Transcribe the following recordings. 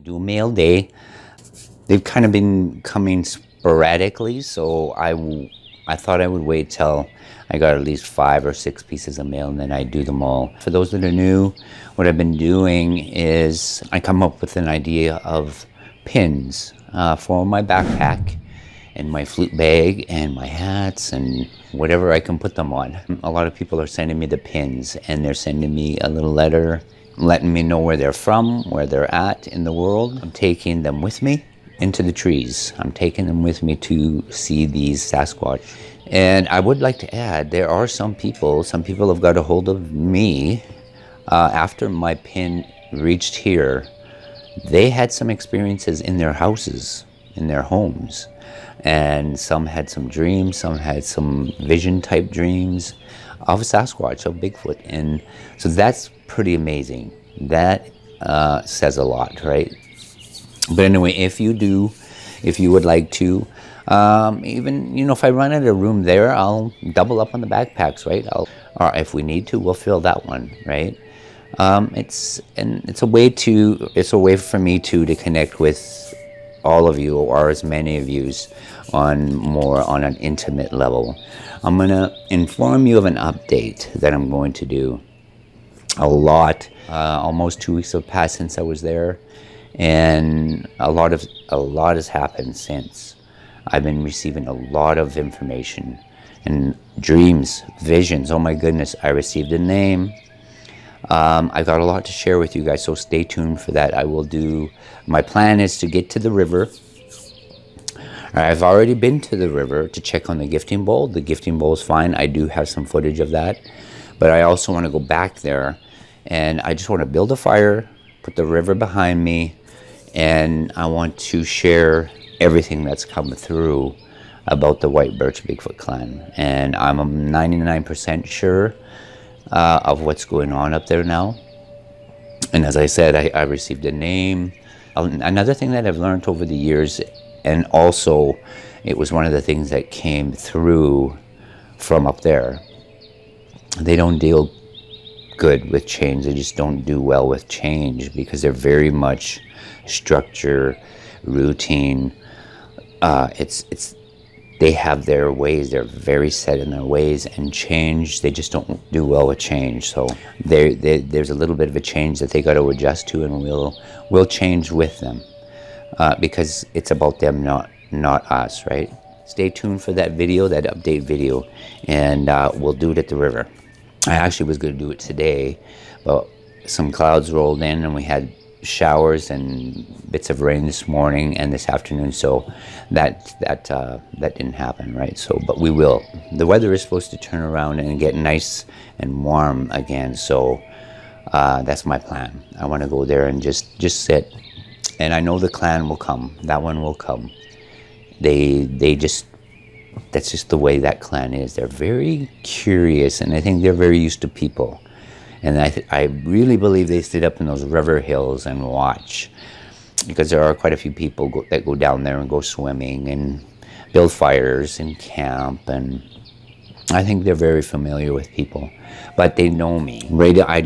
Do mail day. They've kind of been coming sporadically, so I thought I would wait till I got at least 5 or 6 pieces of mail and then I do them all. For those that are new, what I've been doing is I come up with an idea of pins for my backpack and my flute bag and my hats and whatever I can put them on. A lot of people are sending me the pins and they're sending me a little letter letting me know where they're from, where they're at in the world. I'm taking them with me into the trees. I'm taking them with me to see these Sasquatch. And I would like to add, there are some people have got a hold of me after my pin reached here. They had some experiences in their houses, in their homes. And some had some dreams, some had some vision type dreams of Sasquatch, of Bigfoot. And so that's pretty amazing. That says a lot, right? But anyway, if you would like to, even, if I run out of room there, I'll double up on the backpacks, right? Or if we need to, we'll fill that one, right? It's a way for me to connect with all of you, or as many of you, on an intimate level. I'm gonna inform you of an update that I'm going to do. Almost 2 weeks have passed since I was there, and a lot has happened since. I've been receiving a lot of information and dreams, visions. Oh my goodness, I received a name. I've got a lot to share with you guys, so stay tuned for that. My plan is to get to the river. I've already been to the river to check on the gifting bowl. The gifting bowl is fine. I do have some footage of that. But I also want to go back there, and I just want to build a fire, put the river behind me, and I want to share everything that's come through about the White Birch Bigfoot clan. And I'm 99% sure of what's going on up there now. And as I said, I received a name. Another thing that I've learned over the years, and also it was one of the things that came through from up there, they don't deal good with change. They just don't do well with change because they're very much structure, routine. They have their ways. They're very set in their ways, and change, they just don't do well with change. So there's a little bit of a change that they got to adjust to, and we'll change with them because it's about them, not us, right? Stay tuned for that video, that update video, and we'll do it at the river. I actually was going to do it today, but some clouds rolled in and we had showers and bits of rain this morning and this afternoon, so that didn't happen, right? So, but we will. The weather is supposed to turn around and get nice and warm again, so that's my plan. I want to go there and just sit, and I know the clan will come. That one will come. That's just the way that clan is. They're very curious, and I think they're very used to people. And I really believe they sit up in those river hills and watch, because there are quite a few people that go down there and go swimming and build fires and camp, and I think they're very familiar with people, but they know me. Right, I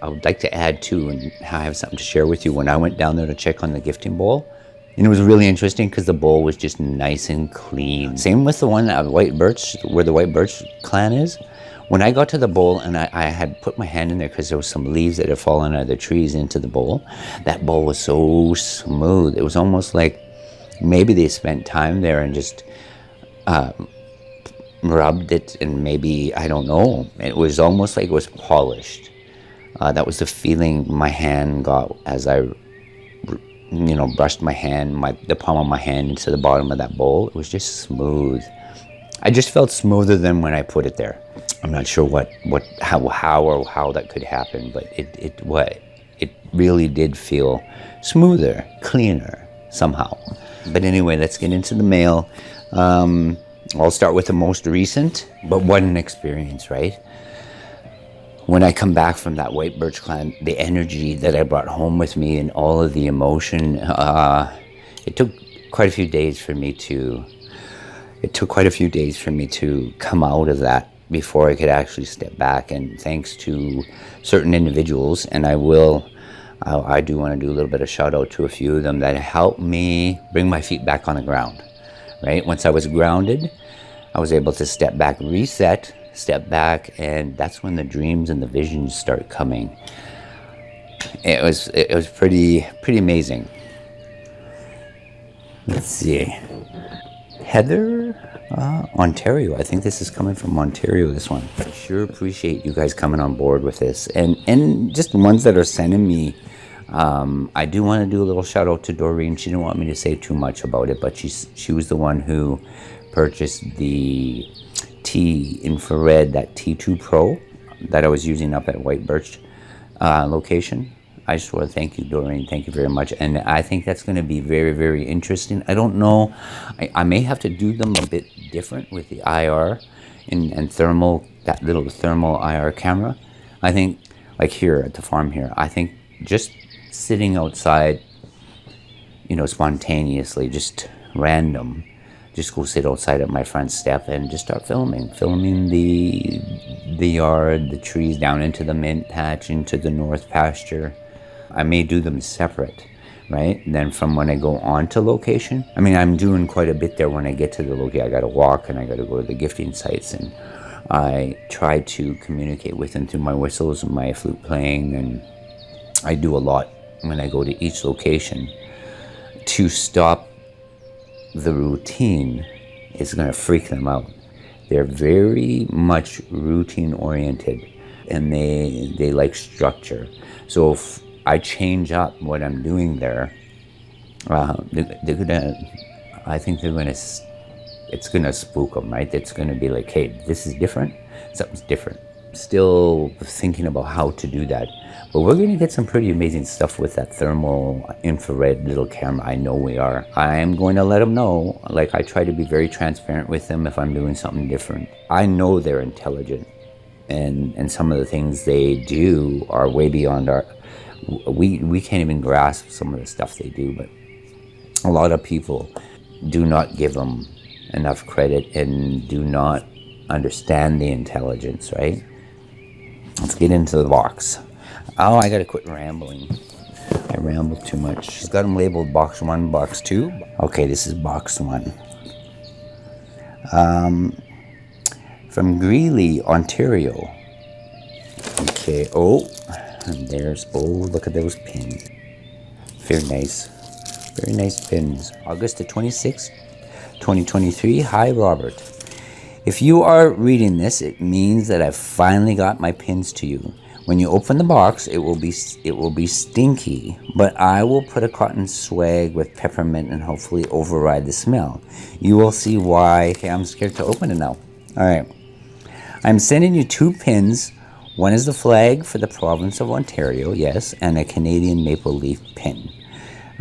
would like to add too, and I have something to share with you. When I went down there to check on the gifting bowl, and it was really interesting because the bowl was just nice and clean. Same with the one at White Birch, where the White Birch clan is. When I got to the bowl and I had put my hand in there because there was some leaves that had fallen out of the trees into the bowl, that bowl was so smooth. It was almost like maybe they spent time there and just rubbed it, and maybe, I don't know, it was almost like it was polished. That was the feeling my hand got as I brushed my hand, the palm of my hand into the bottom of that bowl. It was just smooth. I just felt smoother than when I put it there. I'm not sure how that could happen, but it really did feel smoother, cleaner somehow. But anyway, let's get into the mail. I'll start with the most recent, but what an experience, right? When I come back from that White Birch clan, the energy that I brought home with me and all of the emotion, it took quite a few days for me to come out of that before I could actually step back. And thanks to certain individuals, and I will I do want to do a little bit of shout out to a few of them that helped me bring my feet back on the ground, right? Once I was grounded, I was able to step back, reset, step back, and that's when the dreams and the visions start coming. It was pretty amazing. Let's see. Heather, Ontario. I think this is coming from Ontario, this one. I sure appreciate you guys coming on board with this. And just the ones that are sending me, I do want to do a little shout out to Doreen. She didn't want me to say too much about it, but she was the one who purchased the T infrared, that T2 Pro that I was using up at White Birch location. I just want to thank you, Doreen. Thank you very much. And I think that's going to be very interesting. I don't know. I may have to do them a bit different with the IR and thermal, that little thermal IR camera. I think, like here at the farm here, I think just sitting outside, you know, spontaneously, just random, just go sit outside at my front step and just start filming the yard, the trees down into the mint patch, into the north pasture. I may do them separate, right? Then from when I go on to location, I mean, I'm doing quite a bit there when I get to the location. I got to walk and I got to go to the gifting sites, and I try to communicate with them through my whistles and my flute playing, and I do a lot when I go to each location. To stop the routine is going to freak them out. They're very much routine oriented, and they like structure. So if I change up what I'm doing there, they're gonna, I think they're gonna, it's gonna spook them, right? It's gonna be like, hey, this is different, something's different. Still thinking about how to do that, but we're gonna get some pretty amazing stuff with that thermal infrared little camera. I know we are. I am going to let them know, like I try to be very transparent with them if I'm doing something different. I know they're intelligent, and some of the things they do are way beyond our, we can't even grasp some of the stuff they do, but a lot of people do not give them enough credit and do not understand the intelligence, right? Let's get into the box. Oh, I gotta quit rambling. I ramble too much. She's got them labeled box 1, box 2. Okay, this is box 1. From Greeley, Ontario. Okay, and there's, look at those pins. Very nice pins. August the 26th, 2023. Hi, Robert. If you are reading this, it means that I've finally got my pins to you. When you open the box, it will be stinky, but I will put a cotton swag with peppermint and hopefully override the smell. You will see why. Okay, I'm scared to open it now. All right. I'm sending you 2 pins. One is the flag for the province of Ontario, yes, and a Canadian maple leaf pin.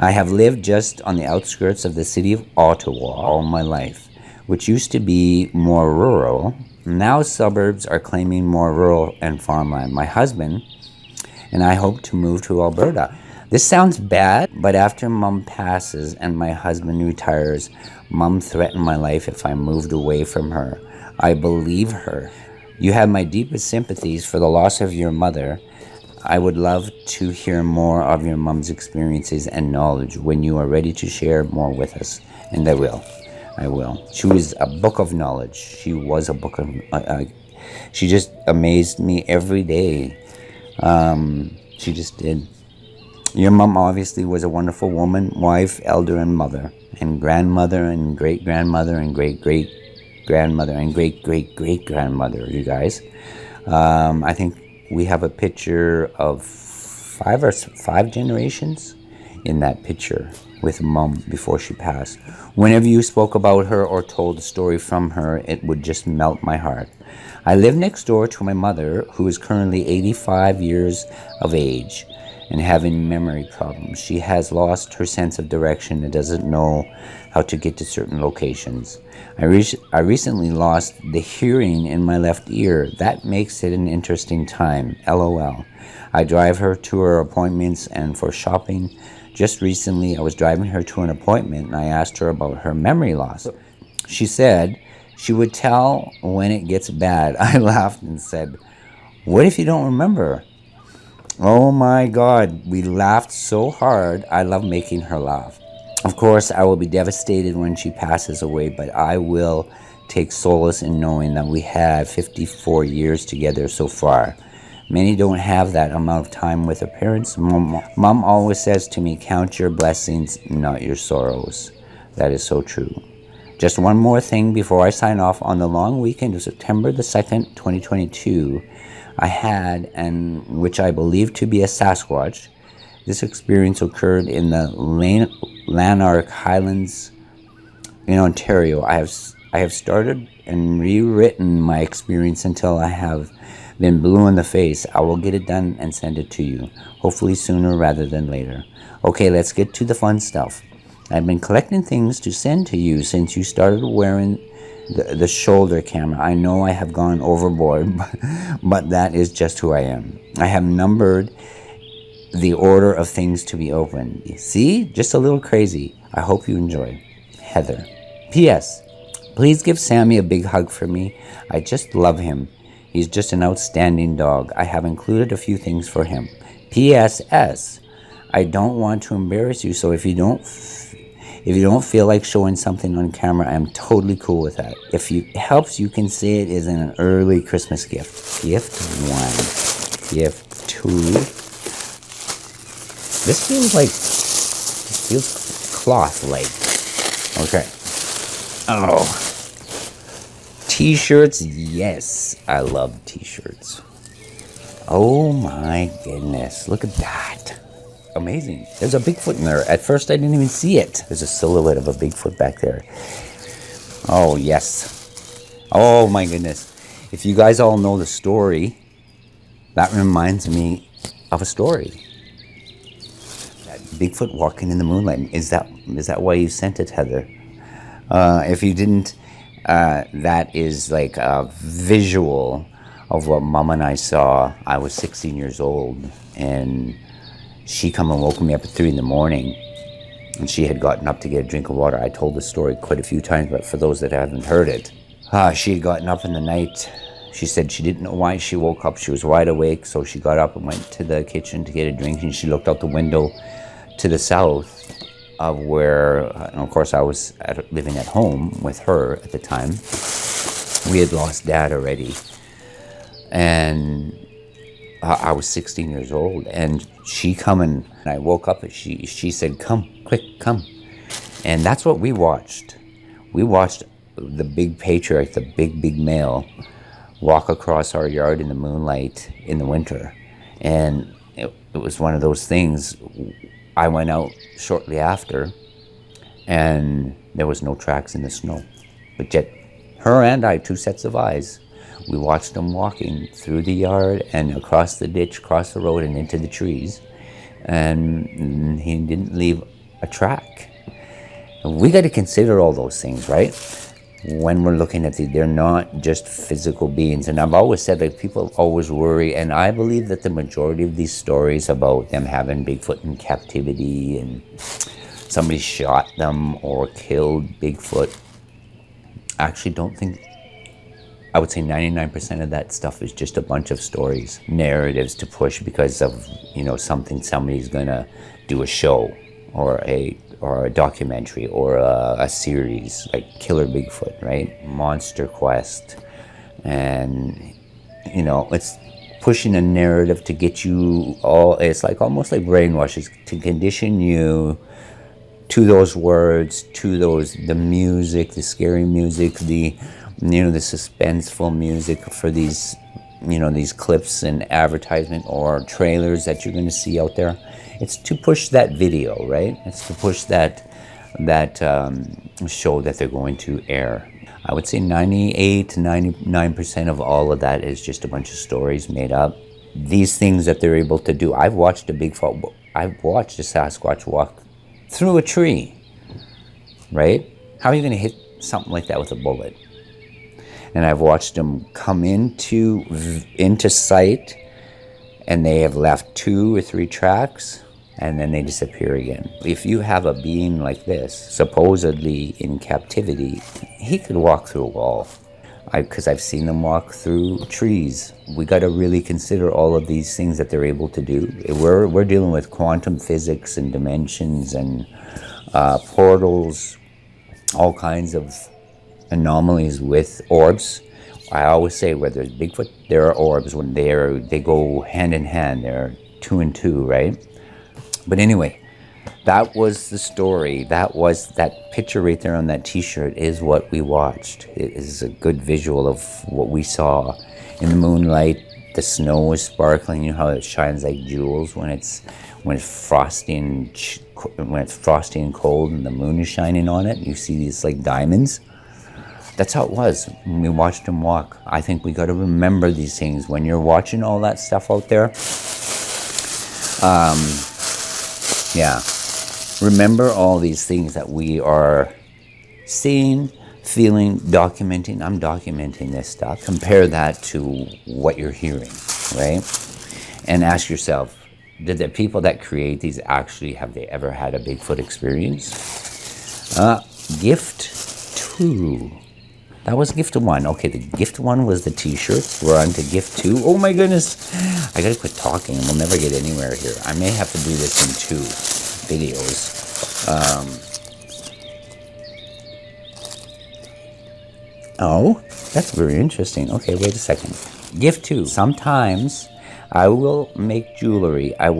I have lived just on the outskirts of the city of Ottawa all my life, which used to be more rural. Now suburbs are claiming more rural and farmland. My husband and I hope to move to Alberta. This sounds bad, but after Mom passes and my husband retires, Mom threatened my life if I moved away from her. I believe her. You have my deepest sympathies for the loss of your mother. I would love to hear more of your mom's experiences and knowledge when you are ready to share more with us. And I will. She was a book of knowledge. She was a book of... she just amazed me every day. She just did. Your mom obviously was a wonderful woman, wife, elder, and mother, and grandmother, and great-grandmother, and great-great-grandmother, and great-great-great-grandmother, you guys. I think we have a picture of 5 generations in that picture with Mom before she passed. Whenever you spoke about her or told a story from her, it would just melt my heart. I live next door to my mother, who is currently 85 years of age and having memory problems. She has lost her sense of direction and doesn't know how to get to certain locations. I recently lost the hearing in my left ear. That makes it an interesting time. LOL. I drive her to her appointments and for shopping. Just recently, I was driving her to an appointment and I asked her about her memory loss. She said she would tell when it gets bad. I laughed and said, "What if you don't remember?" Oh my God, we laughed so hard. I love making her laugh. Of course, I will be devastated when she passes away, but I will take solace in knowing that we had 54 years together so far. Many don't have that amount of time with their parents. Mom always says to me, count your blessings, not your sorrows. That is so true. Just one more thing before I sign off. On the long weekend of September the 2nd, 2022, I had, and which I believe to be a Sasquatch. This experience occurred in the Lanark Highlands in Ontario. I have started and rewritten my experience until I have been blue in the face. I will get it done and send it to you, hopefully sooner rather than later. Okay, let's get to the fun stuff. I've been collecting things to send to you since you started wearing the shoulder camera. I know I have gone overboard, but that is just who I am. I have numbered the order of things to be opened. See? Just a little crazy. I hope you enjoy. Heather. P.S. Please give Sammy a big hug for me. I just love him. He's just an outstanding dog. I have included a few things for him. P.S.S. I don't want to embarrass you, so if you don't feel like showing something on camera, I'm totally cool with that. If it helps, you can say it is an early Christmas gift. Gift 1. Gift 2. This feels cloth-like. Okay. Oh. T-shirts, yes. I love T-shirts. Oh my goodness. Look at that. Amazing. There's a Bigfoot in there. At first I didn't even see it. There's a silhouette of a Bigfoot back there. Oh, yes. Oh my goodness. If you guys all know the story, that reminds me of a story. Bigfoot walking in the moonlight. Is that why you sent it, Heather? If you didn't, that is like a visual of what Mom and I saw. I was 16 years old, and she come and woke me up at 3 in the morning, and she had gotten up to get a drink of water. I told the story quite a few times, but for those that haven't heard it, she had gotten up in the night. She said she didn't know why she woke up. She was wide awake, so she got up and went to the kitchen to get a drink, and she looked out the window to the south of where, and of course I was living at home with her at the time. We had lost Dad already, and I was 16 years old, and she come and I woke up and she said, come, quick, come. And that's what we watched. We watched the big patriarch, the big male, walk across our yard in the moonlight in the winter. And it was one of those things. I went out shortly after, and there was no tracks in the snow. But yet, her and I, 2 sets of eyes, we watched him walking through the yard and across the ditch, across the road and into the trees. And he didn't leave a track. We got to consider all those things, right? When we're looking at they're not just physical beings. And I've always said that people always worry, and I believe that the majority of these stories about them having Bigfoot in captivity and somebody shot them or killed Bigfoot, I actually don't think, I would say 99% of that stuff is just a bunch of stories, narratives to push because of, somebody's gonna do a show or a documentary or a series like Killer Bigfoot, right? Monster Quest. And, it's pushing a narrative to get you it's like almost like brainwashes, to condition you to those words, to the music, the scary music, the suspenseful music for these, these clips and advertisement or trailers that you're going to see out there. It's to push that video, right? It's to push that show that they're going to air. I would say 98 to 99% of all of that is just a bunch of stories made up. These things that they're able to do. I've watched a Sasquatch walk through a tree, right? How are you going to hit something like that with a bullet? And I've watched them come into sight, and they have left 2 or 3 tracks, and then they disappear again. If you have a being like this, supposedly in captivity, he could walk through a wall. because I've seen them walk through trees. We got to really consider all of these things that they're able to do. We're dealing with quantum physics and dimensions and portals, all kinds of anomalies with orbs. I always say where there's Bigfoot, there are orbs. When they go hand in hand, they're two and two, right? But anyway, that was the story. That picture right there on that t-shirt is what we watched. It is a good visual of what we saw in the moonlight. The snow was sparkling. You know how it shines like jewels when it's frosty and cold, and the moon is shining on it. You see these like diamonds. That's how it was when we watched them walk. I think we got to remember these things when you're watching all that stuff out there. Yeah. Remember all these things that we are seeing, feeling, documenting. I'm documenting this stuff. Compare that to what you're hearing, right? And ask yourself, did the people that create these actually, have they ever had a Bigfoot experience? Gift 2. That was gift 1. Okay, the gift 1 was the t-shirts. We're on to gift 2. Oh my goodness. I gotta quit talking and we'll never get anywhere here. I may have to do this in 2 videos. Oh, that's very interesting. Okay, wait a second. Gift 2. Sometimes I will make jewelry. I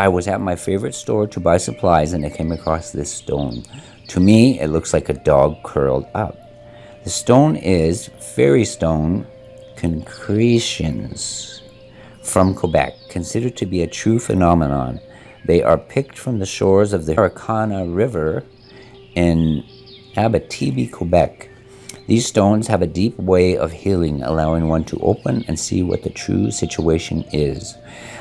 was at my favorite store to buy supplies and I came across this stone. To me, it looks like a dog curled up. The stone is fairy stone concretions from Quebec, considered to be a true phenomenon. They are picked from the shores of the Arcana River in Abitibi, Quebec. These stones have a deep way of healing, allowing one to open and see what the true situation is.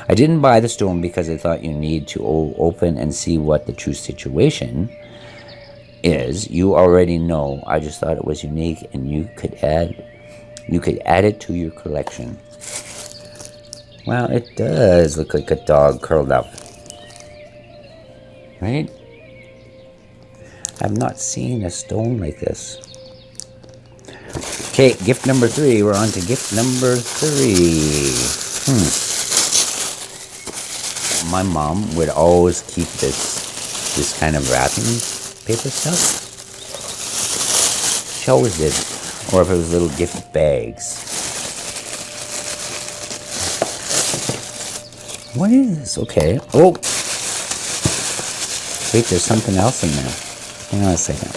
I didn't buy the stone because I thought you need to open and see what the true situation is. You already know. I just thought it was unique and you could add it to your collection. Well, it does look like a dog curled up. Right? I've not seen a stone like this. Okay, gift number 3. We're on to gift number 3. My mom would always keep this kind of wrapping paper stuff. She always did. Or if it was little gift bags. What is this? Okay. Oh! Wait, there's something else in there. Hang on a second.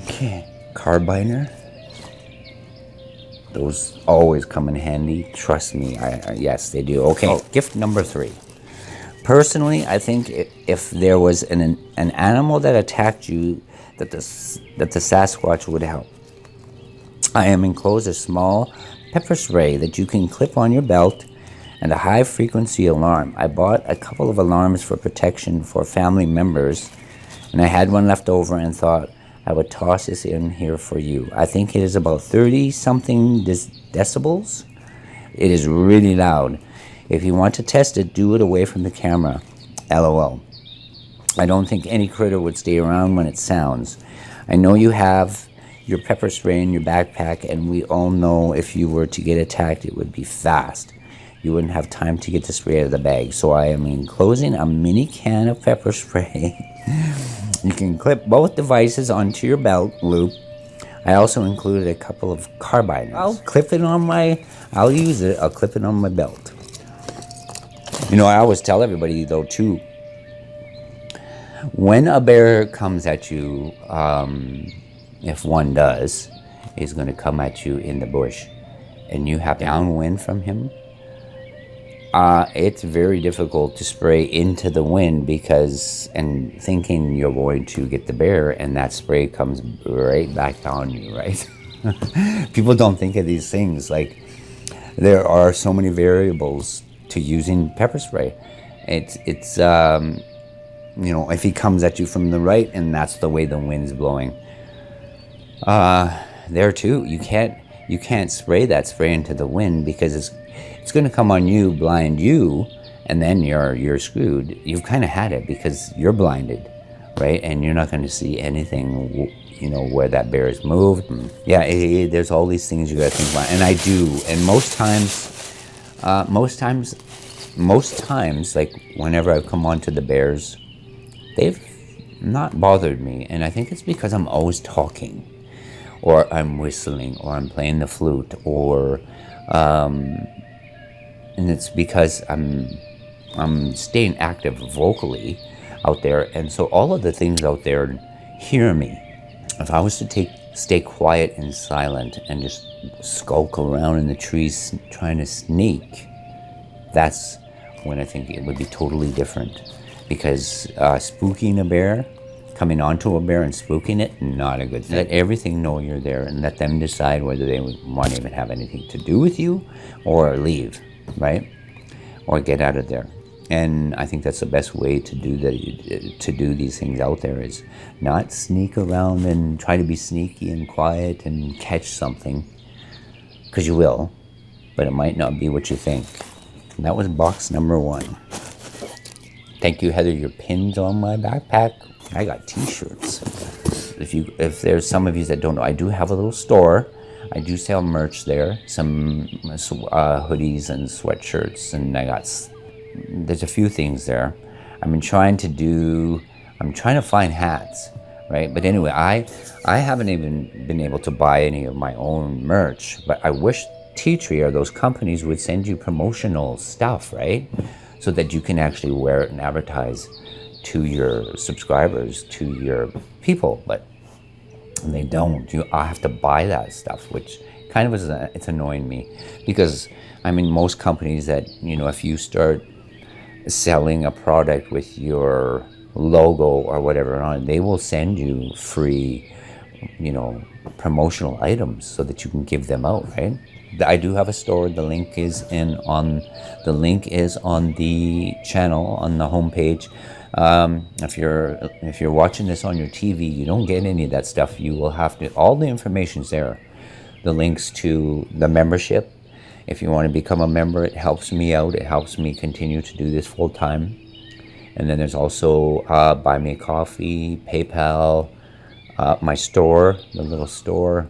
Okay. Carbiner. Those always come in handy. Trust me. Yes, they do. Okay. Gift number 3. Personally, I think if there was an animal that attacked you, that the Sasquatch would help. I am enclosed a small pepper spray that you can clip on your belt and a high frequency alarm. I bought a couple of alarms for protection for family members, and I had one left over and thought I would toss this in here for you. I think it is about 30 something decibels. It is really loud. If you want to test it, do it away from the camera. LOL. I don't think any critter would stay around when it sounds. I know you have your pepper spray in your backpack, and we all know if you were to get attacked, it would be fast. You wouldn't have time to get the spray out of the bag. So I am enclosing a mini can of pepper spray. You can clip both devices onto your belt loop. I also included a couple of carbiners. I'll clip it on I'll use it. I'll clip it on my belt. You know, I always tell everybody, though, too, when a bear comes at you, if one does, is going to come at you in the bush, and you have downwind from him, it's very difficult to spray into the wind and thinking you're going to get the bear, and that spray comes right back on you, right? People don't think of these things. Like, there are so many variables to using pepper spray. It's you know, if he comes at you from the right and that's the way the wind's blowing, there too, you can't spray that spray into the wind because it's going to come on you, blind you, and then you're screwed. You've kind of had it because you're blinded, right? And you're not going to see anything, you know, where that bear is moved. Yeah, there's all these things you got to think about, and I do. And most times, like whenever I've come onto the bears, they've not bothered me, and I think it's because I'm always talking, or I'm whistling, or I'm playing the flute, or and it's because I'm staying active vocally out there, and so all of the things out there hear me. If I was to stay quiet and silent and just skulk around in the trees trying to sneak, that's when I think it would be totally different. Because spooking a bear, coming onto a bear and spooking it, not a good thing. Let everything know you're there and let them decide whether they want to even have anything to do with you or leave, right? Or get out of there. And I think that's the best way to do these things out there, is not sneak around and try to be sneaky and quiet and catch something, because you will, but it might not be what you think. And that was box number 1. Thank you, Heather. Your pin's on my backpack. I got t-shirts. If there's some of you that don't know, I do have a little store. I do sell merch there, some hoodies and sweatshirts, and there's a few things there. I'm trying to find hats, right? But anyway, I haven't even been able to buy any of my own merch, but I wish Tea Tree or those companies would send you promotional stuff, right? So that you can actually wear it and advertise to your subscribers, to your people, but they don't. I have to buy that stuff, which kind of it's annoying me, because most companies that, if you start selling a product with your logo or whatever on it, they will send you free, promotional items so that you can give them out, right? I do have a store. The link is on the channel on the homepage. If you're watching this on your TV, you don't get any of that stuff. You will have to. All the information's there. The links to the membership. If you want to become a member, it helps me out. It helps me continue to do this full time. And then there's also Buy Me a Coffee, PayPal, my store, the little store.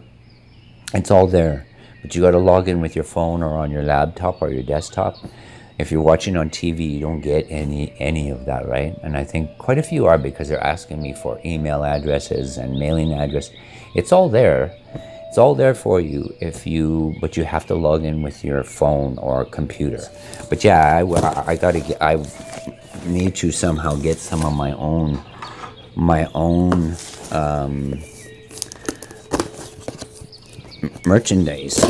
It's all there. But you got to log in with your phone or on your laptop or your desktop. If you're watching on TV, you don't get any of that, right? And I think quite a few are, because they're asking me for email addresses and mailing address. It's all there. It's all there for you but you have to log in with your phone or computer. But yeah, I need to somehow get some of my own merchandise.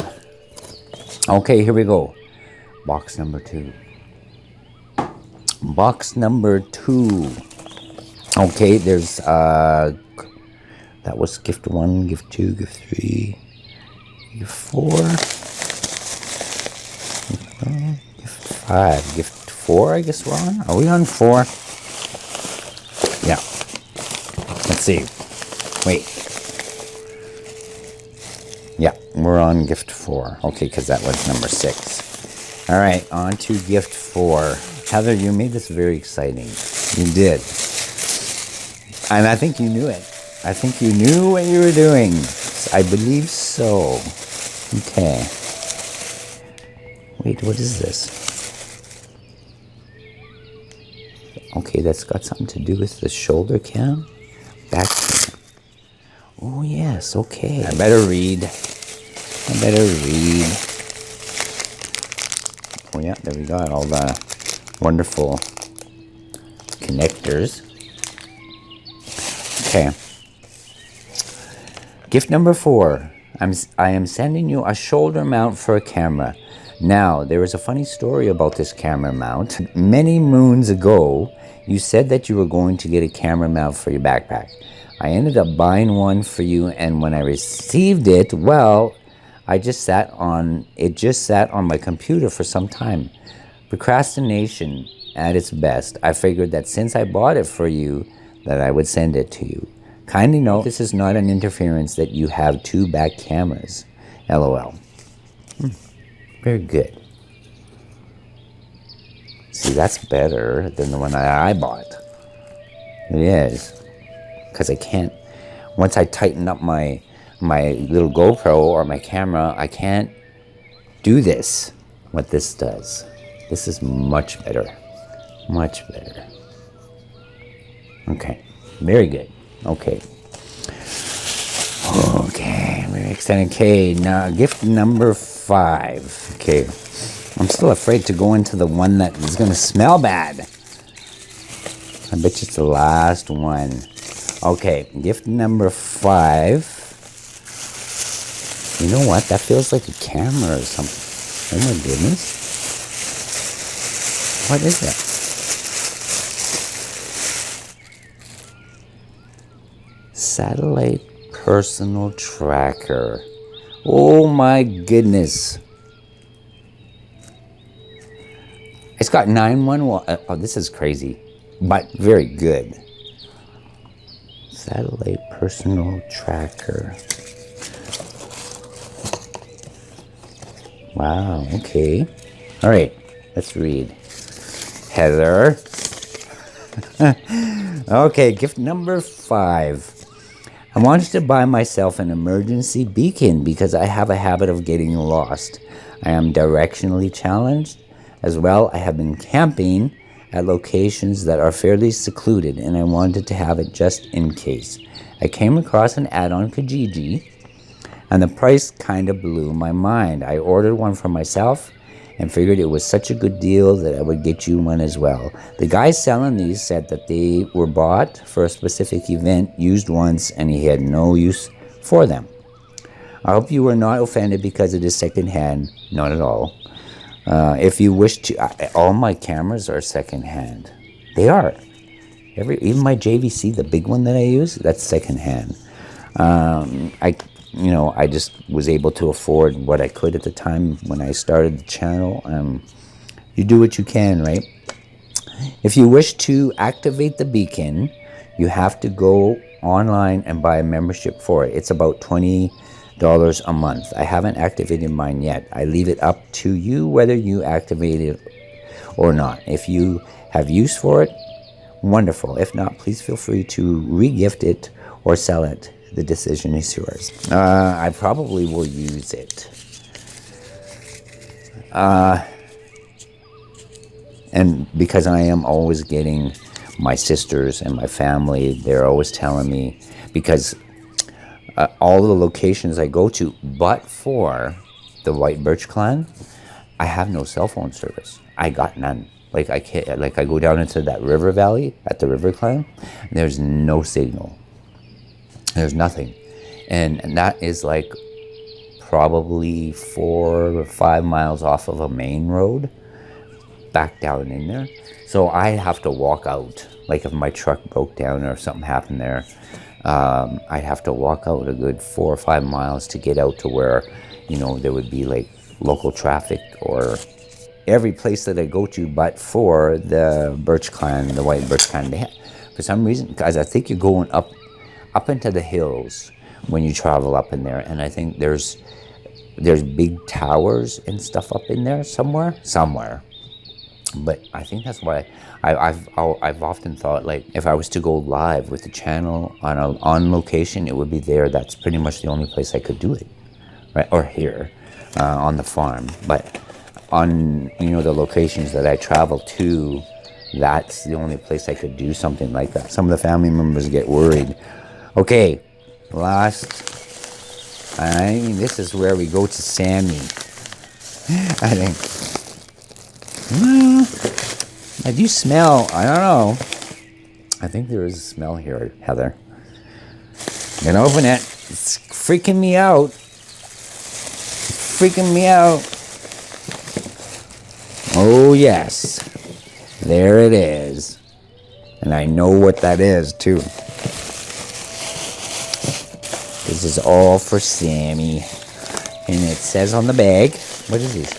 Okay, here we go. Box number 2. Okay, there's that was gift 1, gift 2, gift 3, gift 4, gift 5, gift 4. I guess we're on. Are we on 4? Yeah. Let's see. Wait. Yeah, we're on gift 4. Okay, because that was number 6. All right, on to gift 4. Heather, you made this very exciting. You did. And I think you knew it. I think you knew what you were doing. I believe so. Okay. Wait, what is this? Okay, that's got something to do with the shoulder cam. Back. Oh, yes, okay. I better read. Oh, yeah, there we got all the wonderful connectors. Okay. Gift number 4. I am sending you a shoulder mount for a camera. Now, there is a funny story about this camera mount. Many moons ago, you said that you were going to get a camera mount for your backpack. I ended up buying one for you, and when I received it, well, it just sat on my computer for some time. Procrastination at its best. I figured that since I bought it for you, that I would send it to you. Kindly note, this is not an interference that you have 2 back cameras. LOL. Very good. See, that's better than the one that I bought. It is. Because I can't, once I tighten up my little GoPro or my camera, I can't do this, what this does. This is much better. Much better. Okay. Very good. Okay. Okay. Very excited. Okay. Now, gift number 5. Okay. I'm still afraid to go into the one that is going to smell bad. I bet you it's the last one. Okay. Gift number 5. You know what? That feels like a camera or something. Oh my goodness. What is that? Satellite personal tracker. Oh my goodness. It's got 911. Oh, this is crazy, but very good. Satellite personal tracker. Wow, okay. All right, let's read. Heather. Okay, gift number 5. I wanted to buy myself an emergency beacon because I have a habit of getting lost. I am directionally challenged. As well, I have been camping at locations that are fairly secluded, and I wanted to have it just in case. I came across an ad on Kijiji, and the price kind of blew my mind. I ordered one for myself and figured it was such a good deal that I would get you one as well. The guy selling these said that they were bought for a specific event, used once, and he had no use for them. I hope you were not offended because it is secondhand. Not at all. If you wish to, all my cameras are secondhand. They are. Even my JVC, the big one that I use, that's secondhand. I just was able to afford what I could at the time when I started the channel. You do what you can, right? If you wish to activate the beacon, you have to go online and buy a membership for it. It's about $20 a month. I haven't activated mine yet. I leave it up to you whether you activate it or not. If you have use for it, wonderful. If not, please feel free to re-gift it or sell it. The decision is yours. I probably will use it. And because I am always getting my sisters and my family, they're always telling me, because all the locations I go to, but for the White Birch Clan, I have no cell phone service. I got none. Like I can't. Like I go down into that river valley at the River Clan, and there's no signal. There's nothing, and that is like probably 4 or 5 miles off of a main road, back down in there. So I have to walk out. Like if my truck broke down or something happened there, I'd have to walk out a good 4 or 5 miles to get out to where, there would be like local traffic or every place that I go to, but for the Birch Clan, the White Birch Clan, for some reason, guys, I think you're going up into the hills when you travel up in there, and I think there's big towers and stuff up in there somewhere. But I think that's why I've often thought, like, if I was to go live with the channel on location, it would be there. That's pretty much the only place I could do it, right? Or here on the farm. But on the locations that I travel to, that's the only place I could do something like that. Some of the family members get worried. Okay, this is where we go to Sammy. I think. I do smell, I don't know. I think there is a smell here, Heather. I'm gonna open it. It's freaking me out. Oh, yes. There it is. And I know what that is, too. This is all for Sammy. And it says on the bag, what is this?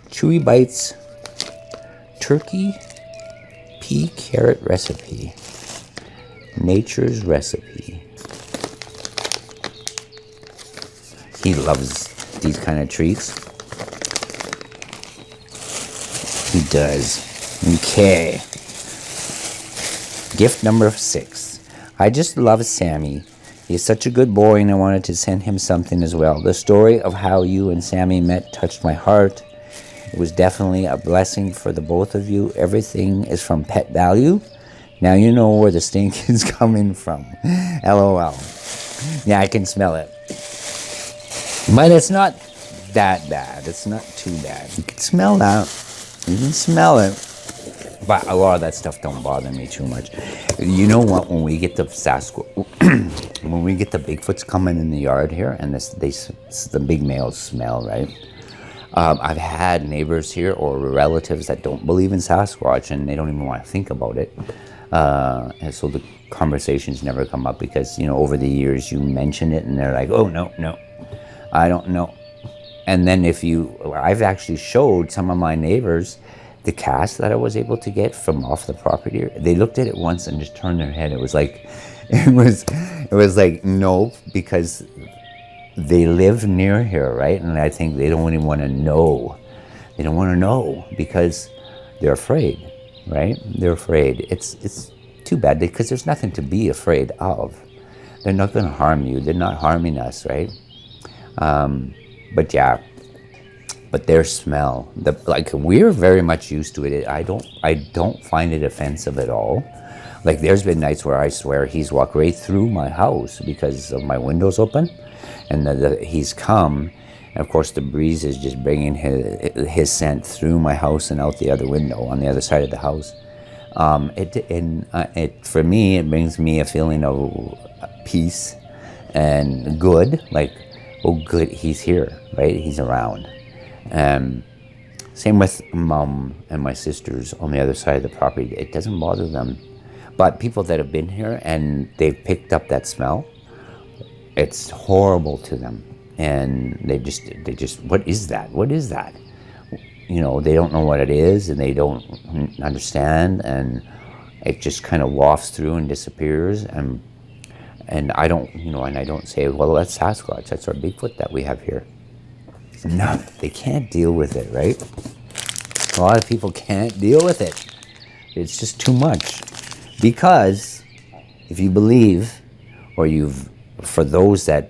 Chewy Bites Turkey Pea Carrot Recipe. Nature's Recipe. He loves these kind of treats. He does. Okay. Gift number 6. I just love Sammy. He's such a good boy, and I wanted to send him something as well. The story of how you and Sammy met touched my heart. It was definitely a blessing for the both of you. Everything is from pet value. Now you know where the stink is coming from. LOL. Yeah, I can smell it. But it's not that bad. It's not too bad. You can smell that. You can smell it. But a lot of that stuff don't bother me too much. You know what? When we get the Sasquatch, when we get the Bigfoots coming in the yard here, and the big males smell, right? I've had neighbors here or relatives that don't believe in Sasquatch, and they don't even want to think about it. And so the conversations never come up because, you know, over the years you mention it, and they're like, "Oh no, I don't know." And then I've actually showed some of my neighbors the cast that I was able to get from off the property. They looked at it once and just turned their head. It was like, it was like, no, because they live near here, right? And I think they don't even want to know. They don't want to know because they're afraid, right? They're afraid. It's too bad because there's nothing to be afraid of. They're not going to harm you. They're not harming us, right? But yeah. But their smell, we're very much used to it. I don't find it offensive at all. Like there's been nights where I swear he's walked right through my house because of my windows open, and he's come, and of course the breeze is just bringing his scent through my house and out the other window on the other side of the house. For me, it brings me a feeling of peace and good. Like, oh, good, he's here, right? He's around. Same with Mom and my sisters on the other side of the property. It doesn't bother them. But people that have been here and they've picked up that smell, it's horrible to them. And they just, what is that? What is that? You know, they don't know what it is and they don't understand, and it just kind of wafts through and disappears. And I don't, and I don't say, well, that's Sasquatch, that's our Bigfoot that we have here. No, they can't deal with it, right? A lot of people can't deal with it. It's just too much. Because if you believe, or for those that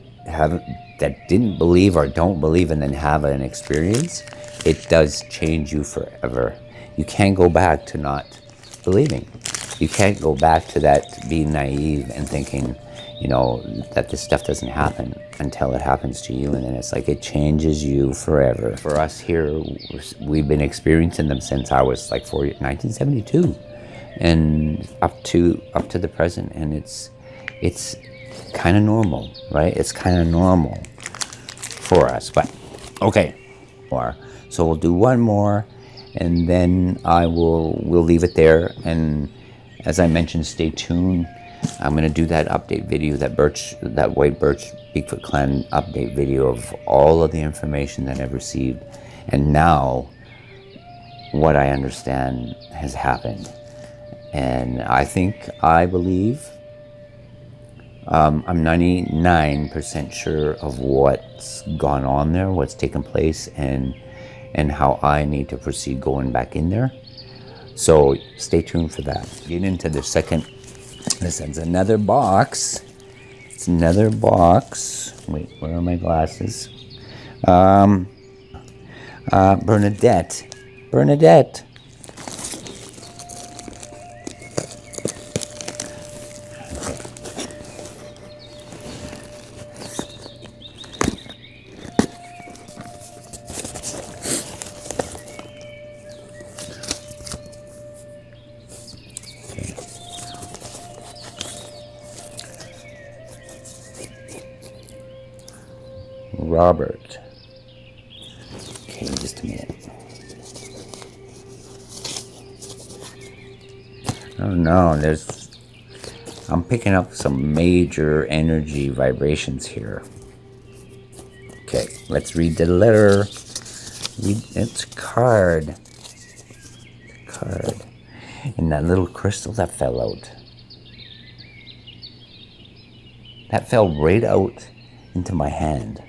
didn't believe or don't believe and then have an experience, it does change you forever. You can't go back to not believing. You can't go back to that being naive and thinking, that this stuff doesn't happen until it happens to you, and then it's like it changes you forever. For us here, we've been experiencing them since I was like 1972, and up to the present, and it's kind of normal, right? It's kind of normal for us, but okay. So we'll do one more, and then we'll leave it there. And as I mentioned, stay tuned. I'm going to do that update video, that White Birch Bigfoot Clan update video of all of the information that I've received. And now what I understand has happened. And I believe, I'm 99% sure of what's gone on there, what's taken place, and how I need to proceed going back in there. So stay tuned for that. Get into the second. This is another box. It's another box. Wait, where are my glasses? Bernadette. Bernadette. Robert. Okay, just a minute. Oh no, I'm picking up some major energy vibrations here. Okay, let's read the letter. It's a card. And that little crystal that fell out. That fell right out into my hand.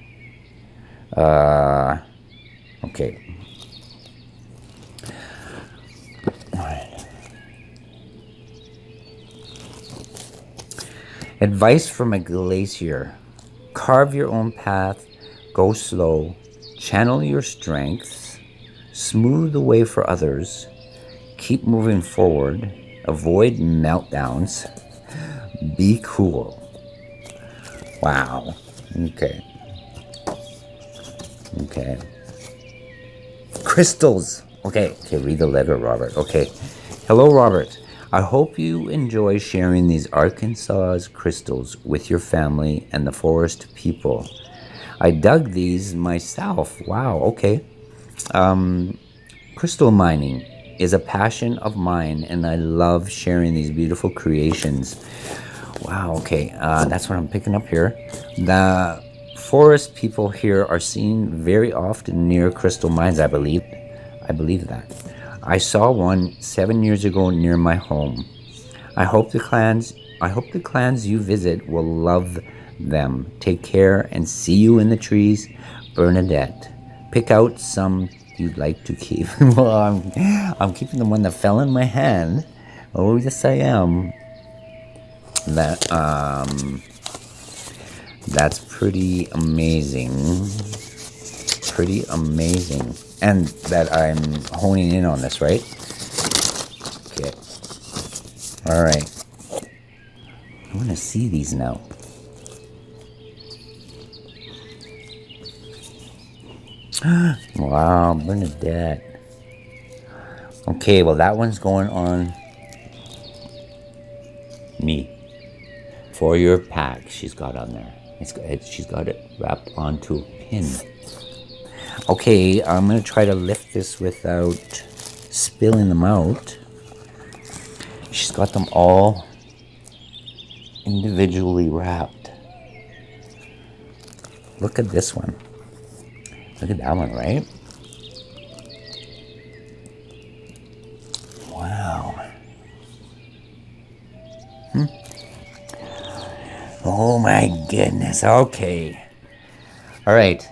Okay. Advice from a glacier. Carve your own path, go slow, channel your strengths, smooth the way for others, keep moving forward, avoid meltdowns, be cool. Wow. Okay. Okay. Crystals. Okay, read the letter, Robert. Okay. Hello, Robert. I hope you enjoy sharing these Arkansas crystals with your family and the forest people. I dug these myself. Wow, okay. Crystal mining is a passion of mine, and I love sharing these beautiful creations. Wow, okay. That's what I'm picking up here. The forest people here are seen very often near crystal mines, I believe. I believe that. I saw one 7 years ago near my home. I hope the clans you visit will love them. Take care and see you in the trees, Bernadette. Pick out some you'd like to keep. Well, I'm keeping the one that fell in my hand. Oh, yes, I am. That's pretty amazing. Pretty amazing. And that I'm honing in on this, right? Okay. All right. I want to see these now. Wow, Bernadette. Okay, well, that one's going on me. For your pack, she's got on there. She's got it wrapped onto a pin. Okay, I'm going to try to lift this without spilling them out. She's got them all individually wrapped. Look at this one. Look at that one, right? Wow. Oh my goodness. Okay. All right.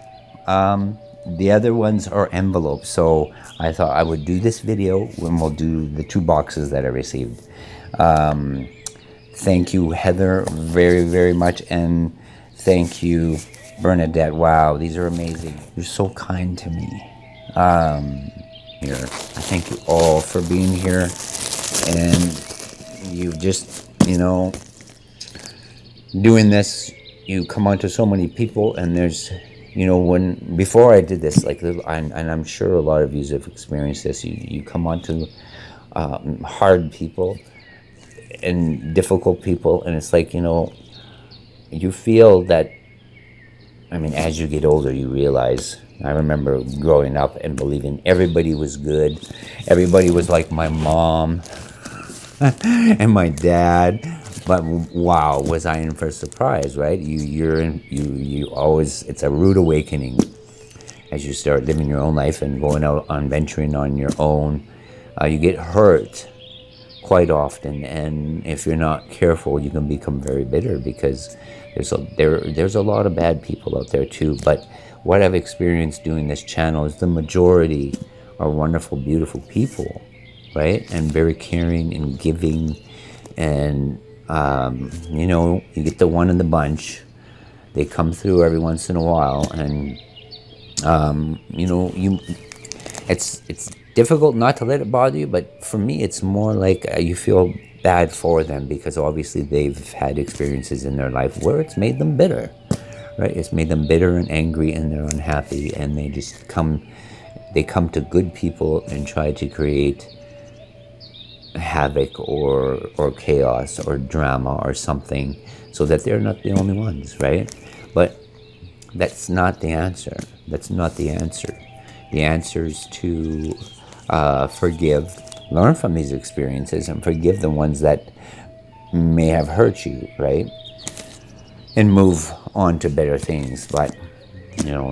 The other ones are envelopes, so I thought I would do this video when we'll do the 2 boxes that I received. Thank you, Heather, very, very much, and thank you, Bernadette. Wow, these are amazing. You're so kind to me. Here, I thank you all for being here, and you've just, doing this, you come onto so many people, and there's, before I did this, and I'm sure a lot of you have experienced this, you come onto hard people and difficult people, and it's like, you feel that, as you get older, you realize, I remember growing up and believing everybody was good, everybody was like my mom and my dad. But wow, was I in for a surprise, right? You always, it's a rude awakening as you start living your own life and going out on venturing on your own. You get hurt quite often, and if you're not careful, you can become very bitter, because there's a lot of bad people out there too. But what I've experienced doing this channel is the majority are wonderful, beautiful people, right? And very caring and giving, and you get the one in the bunch. They come through every once in a while, and it's difficult not to let it bother you, but for me it's more like you feel bad for them, because obviously they've had experiences in their life where it's made them bitter, right? It's made them bitter and angry, and they're unhappy, and they just come to good people and try to create havoc or chaos or drama or something, so that they're not the only ones, right? But that's not the answer. That's not the answer. The answer is to forgive, learn from these experiences, and forgive the ones that may have hurt you, right? And move on to better things. But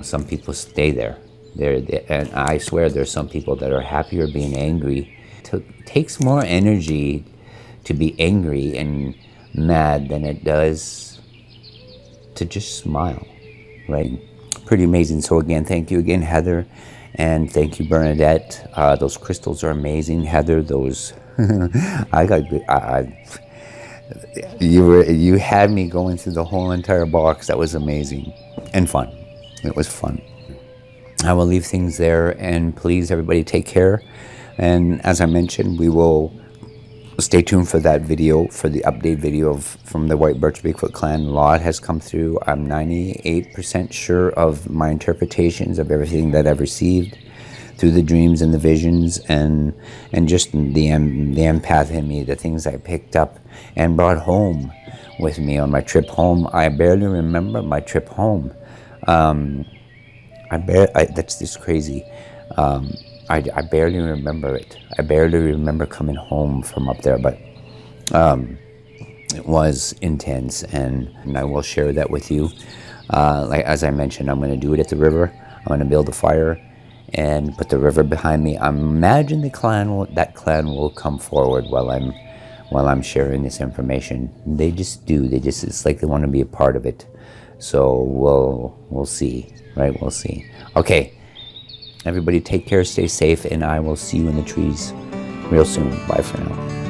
some people stay there. And I swear there's some people that are happier being angry. It takes more energy to be angry and mad than it does to just smile, right? Pretty amazing. So again, thank you again, Heather, and thank you, Bernadette. Those crystals are amazing, Heather. Those You had me going through the whole entire box. That was amazing and fun. It was fun. I will leave things there, and please, everybody, take care. And as I mentioned, we will stay tuned for that video, for the update video from the White Birch Bigfoot clan. A lot has come through. I'm 98% sure of my interpretations of everything that I've received through the dreams and the visions, and just the empath in me, the things I picked up and brought home with me on my trip home. I barely remember my trip home. That's just crazy. I barely remember it. I barely remember coming home from up there, but it was intense, and I will share that with you. Like as I mentioned, I'm going to do it at the river. I'm going to build a fire and put the river behind me. I imagine that clan will come forward while I'm sharing this information. They just do. It's like they want to be a part of it. So we'll see, right? We'll see. Okay. Everybody take care, stay safe, and I will see you in the trees real soon. Bye for now.